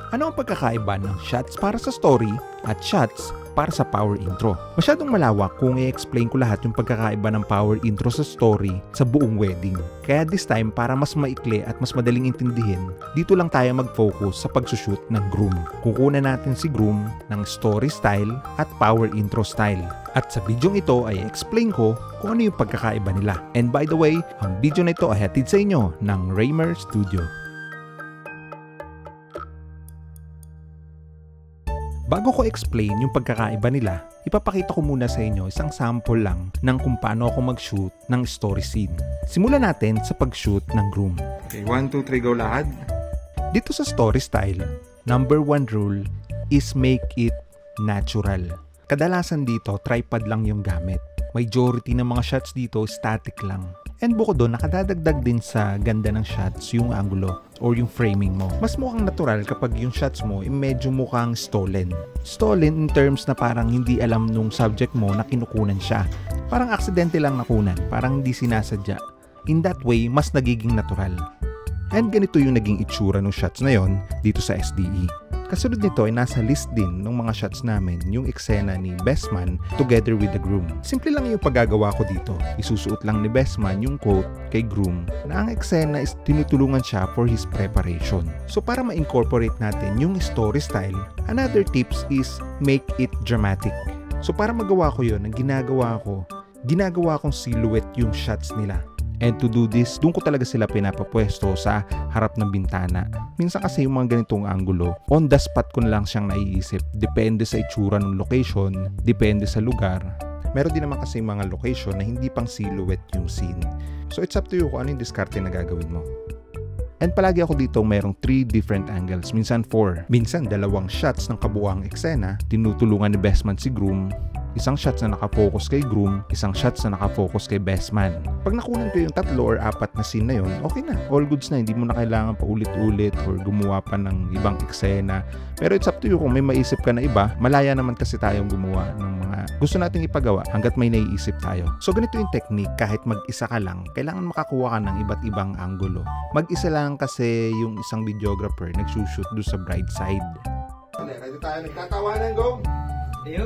Ano ang pagkakaiba ng shots para sa story at shots para sa power intro? Masyadong malawak kung i-explain ko lahat yung pagkakaiba ng power intro sa story sa buong wedding. Kaya this time, para mas maikli at mas madaling intindihin, dito lang tayo mag-focus sa pagsushoot ng groom. Kukunan natin si groom ng story style at power intro style. At sa video ito ay explain ko kung ano yung pagkakaiba nila. And by the way, ang video na ito ay hatid sa inyo ng Raymer Studio. Bago ko explain yung pagkakaiba nila, ipapakita ko muna sa inyo isang sample lang ng kung paano ako mag-shoot ng story scene. Simulan natin sa pag-shoot ng groom. Okay, 1, 2, 3, go lahat. Dito sa story style, number 1 rule is make it natural. Kadalasan dito, tripod lang yung gamit. Majority ng mga shots dito, static lang. And bukod doon, nakadadagdag din sa ganda ng shots yung angulo or yung framing mo. Mas mukhang natural kapag yung shots mo medyo mukhang stolen. Stolen in terms na parang hindi alam nung subject mo na kinukunan siya. Parang aksidente lang nakunan, parang hindi sinasadya. In that way, mas nagiging natural. And ganito yung naging itsura ng shots na yon dito sa SDE. Kasunod nito ay nasa list din ng mga shots namin yung eksena ni best man together with the groom. Simple lang yung paggagawa ko dito. Isusuot lang ni best man yung coat kay groom na ang eksena is tinutulungan siya for his preparation. So para ma-incorporate natin yung story style, another tips is make it dramatic. So para magawa ko yun, ang ginagawa kong silhouette yung shots nila. And to do this, doon ko talaga sila pinapapwesto sa harap ng bintana. Minsan kasi yung mga ganitong angulo, on the spot ko na lang siyang naiisip. Depende sa itsura ng location, depende sa lugar. Meron din naman kasi mga location na hindi pang silhouette yung scene. So it's up to you kung ano yung diskarte na gagawin mo. And palagi ako dito merong 3 different angles, minsan 4. Minsan 2 shots ng kabuuang eksena, tinutulungan ni best man si groom. Isang shots na nakafocus kay groom, isang shots na nakafocus kay best man. Pag nakunan ko yung 3 or 4 na scene na yun, okay na. All goods na, hindi mo na kailangan pa ulit-ulit or gumawa pa ng ibang eksena. Pero it's up to you kung may maisip ka na iba. Malaya naman kasi tayong gumawa ng mga gusto nating ipagawa hanggat may naiisip tayo. So ganito yung technique, kahit mag-isa ka lang, kailangan makakuha ka ng iba't ibang angulo. Mag-isa lang kasi yung isang videographer nagsushoot doon sa bride side. Dito tayo nagtatawanan, go! Yun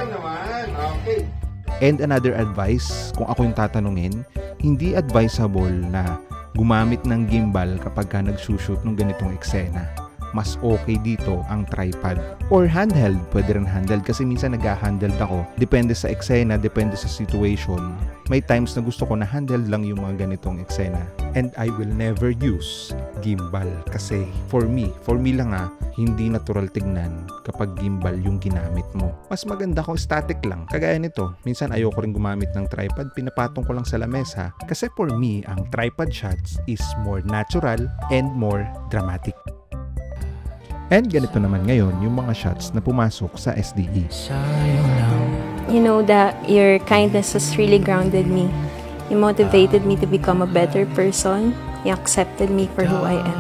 naman. Okay. And another advice, kung ako yung tatanungin, hindi advisable na gumamit ng gimbal kapag ka nagsushoot ng ganitong eksena. Mas okay dito ang tripod. Or handheld, pwede rin handheld kasi minsan nag-handheld ako. Depende sa eksena, depende sa situation. May times na gusto ko na handheld lang yung mga ganitong eksena. And I will never use gimbal kasi for me lang hindi natural tignan kapag gimbal yung ginamit mo. Mas maganda kung static lang. Kagaya nito, minsan ayoko rin gumamit ng tripod, pinapatong ko lang sa lamesa kasi for me, ang tripod shots is more natural and more dramatic. And ganito naman ngayon yung mga shots na pumasok sa SDE. You know that your kindness has really grounded me. You motivated me to become a better person. You accepted me for who I am.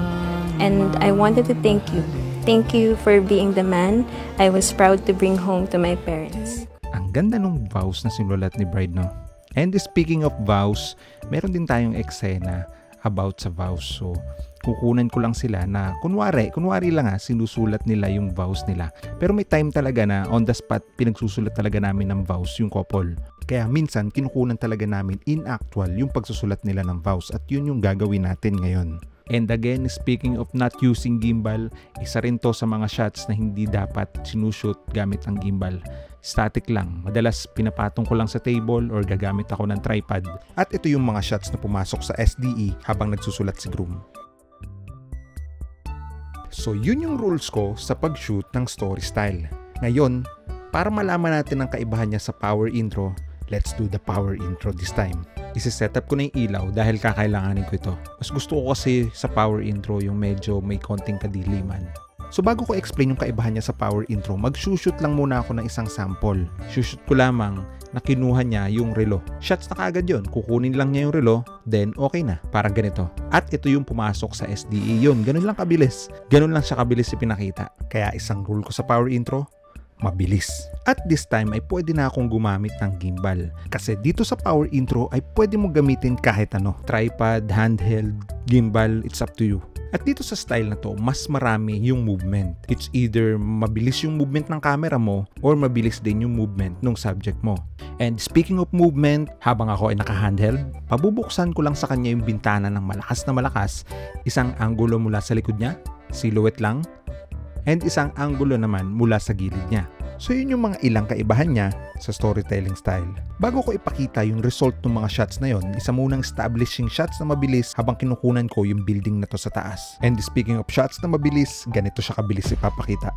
And I wanted to thank you. Thank you for being the man I was proud to bring home to my parents. Ang ganda ng vows na sinulat ni bride, no? And speaking of vows, meron din tayong eksena about sa vows. So, kukunan ko lang sila na kunwari lang sinusulat nila yung vows nila. Pero may time talaga na on the spot pinagsusulat talaga namin ng vows yung couple. Kaya minsan kinukunan talaga namin in actual yung pagsusulat nila ng vows at yun yung gagawin natin ngayon. And again, speaking of not using gimbal, isa rin to sa mga shots na hindi dapat sinushoot gamit ang gimbal. Static lang. Madalas pinapatong ko lang sa table or gagamit ako ng tripod. At ito yung mga shots na pumasok sa SDE habang nagsusulat si groom. So yun yung rules ko sa pag-shoot ng story style. Ngayon, para malaman natin ang kaibahan niya sa power intro, let's do the power intro this time. Isi-set up ko na yung ilaw dahil kakailanganin ko ito. Mas gusto ko kasi sa power intro yung medyo may konting kadiliman. So bago ko explain yung kaibahan niya sa power intro, mag-shoot lang muna ako ng isang sample. Shoot ko lamang na kinuha niya yung relo. Shots na kaagad yun. Kukunin lang niya yung relo, then okay na. Parang ganito. At ito yung pumasok sa SDE yun. Ganun lang kabilis. Ganun lang siya kabilis ipinakita. Kaya isang rule ko sa power intro, mabilis. At this time ay pwede na akong gumamit ng gimbal. Kasi dito sa power intro ay pwede mo gamitin kahit ano. Tripod, handheld, gimbal, it's up to you. At dito sa style na to, mas marami yung movement. It's either mabilis yung movement ng camera mo or mabilis din yung movement ng subject mo. And speaking of movement, habang ako ay naka-handheld, pabubuksan ko lang sa kanya yung bintana ng malakas, isang anggulo mula sa likod niya, silhouette lang, and isang anggulo naman mula sa gilid niya. So yun yung mga ilang kaibahan niya sa storytelling style. Bago ko ipakita yung result ng mga shots na yon, isa munang establishing shots na mabilis habang kinukunan ko yung building na to sa taas. And speaking of shots na mabilis, ganito siya kabilis ipapakita.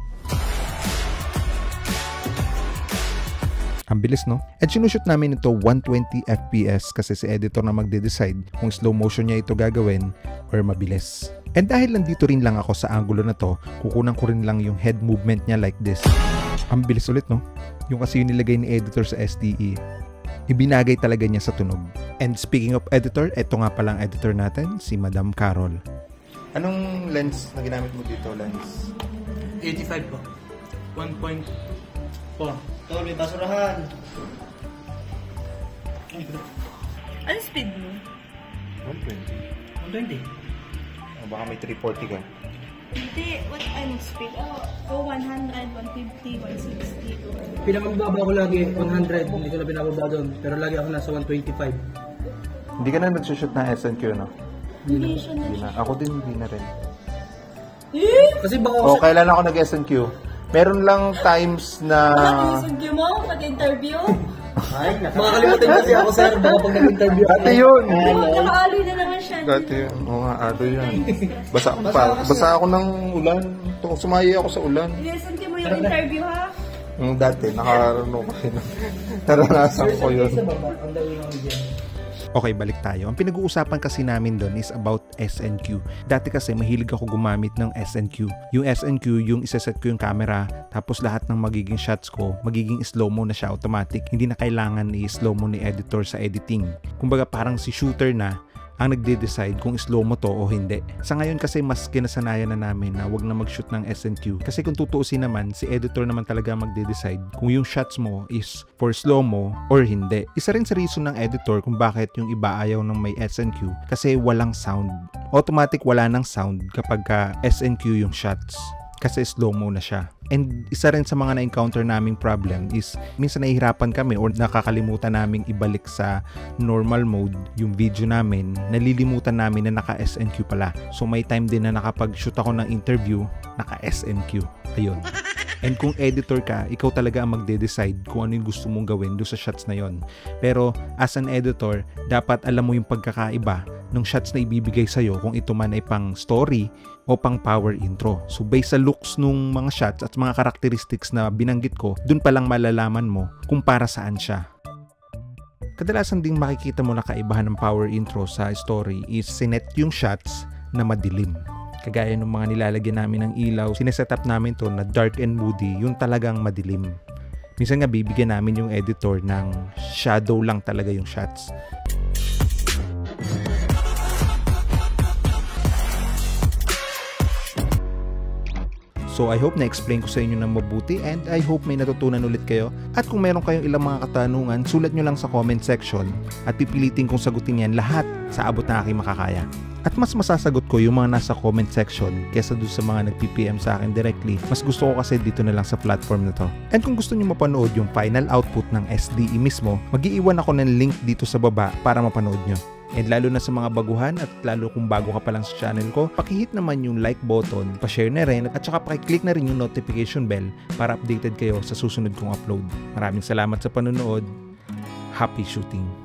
Ang bilis, no? At sinushoot namin ito 120 FPS kasi si editor na magde-decide kung slow motion niya ito gagawin or mabilis. And dahil nandito rin lang ako sa angulo na to, kukunan ko rin lang yung head movement niya like this. Ang bilis ulit, no? Yung kasi yung nilagay ni editor sa SDE. Ibinagay talaga niya sa tunog. And speaking of editor, eto nga palang editor natin, si Madam Carol. Anong lens na ginamit mo dito, lens? 85 po. 1.4. Tol, may basurahan. Ano speed mo? 120. 120. O baka may 340 ka. Hindi, ano speed? 100, 150, 160. Pinamababa ko lagi, 100. Hindi ko na binababa doon. Pero lagi ako nasa 125. Hindi ka na nagsushoot na SNQ, no? Hindi siya na. Hindi na. Ako din, hindi na rin. Kasi baka O, kailan ako nag-SNQ? Meron lang times na... Sige mo, pag-interview. Ay, makakalimutan kasi ako, sir. Baka pag nag-interview. Dati yun! Nakaaloy na naman siya. Dati yun. Oo nga, ado yan. Basa ako ng ulan. Sumayi ako sa ulan. Listen mo yung interview, ha? Dati, nakarano kasi na. Naranasan ko yun. Okay, balik tayo. Ang pinag-uusapan kasi namin doon is about SNQ. Dati kasi mahilig ako gumamit ng SNQ. Yung SNQ, yung isaset ko yung camera, tapos lahat ng magiging shots ko, magiging slow-mo na siya automatic. Hindi na kailangan i-slow-mo ni editor sa editing. Kumbaga parang si shooter na ang nagde-decide kung slow mo to o hindi. Sa ngayon kasi mas kinasanayan na namin na wag na mag-shoot ng SNQ. Kasi kung tutuusin naman, si editor naman talaga magde-decide kung yung shots mo is for slow mo or hindi. Isa rin sa reason ng editor kung bakit yung iba ayaw ng may SNQ kasi walang sound. Automatic wala ng sound kapag ka SNQ yung shots. Kasi slow-mo na siya. And isa rin sa mga na-encounter naming problem is minsan nahihirapan kami or nakakalimutan naming ibalik sa normal mode yung video namin. Nalilimutan namin na naka-SNQ pala. So may time din na nakapag-shoot ako ng interview, naka-SNQ. Ayun. And kung editor ka, ikaw talaga ang magde-decide kung ano yung gusto mong gawin doon sa shots na yon. Pero as an editor, dapat alam mo yung pagkakaiba ng shots na ibibigay sa'yo kung ito man ay pang story o pang power intro. So based sa looks nung mga shots at mga characteristics na binanggit ko, dun pa lang malalaman mo kung para saan siya. Kadalasan ding makikita mo na kaibahan ng power intro sa story is sinet yung shots na madilim. Kagaya ng mga nilalagyan namin ng ilaw, sineset up namin to na dark and moody, yung talagang madilim. Minsan nga bibigyan namin yung editor ng shadow lang talaga yung shots. So I hope na-explain ko sa inyo ng mabuti and I hope may natutunan ulit kayo. At kung meron kayong ilang mga katanungan, sulat nyo lang sa comment section at pipilitin kong sagutin yan lahat sa abot na aking makakaya. At mas masasagot ko yung mga nasa comment section kesa doon sa mga nag-PPM sa akin directly. Mas gusto ko kasi dito na lang sa platform na to. And kung gusto nyo mapanood yung final output ng SDE mismo, mag-iiwan ako ng link dito sa baba para mapanood nyo. And lalo na sa mga baguhan at lalo kung bago ka pa lang sa channel ko, pakihit naman yung like button, pa-share na rin at saka pakiclick na rin yung notification bell para updated kayo sa susunod kong upload. Maraming salamat sa panonood. Happy shooting!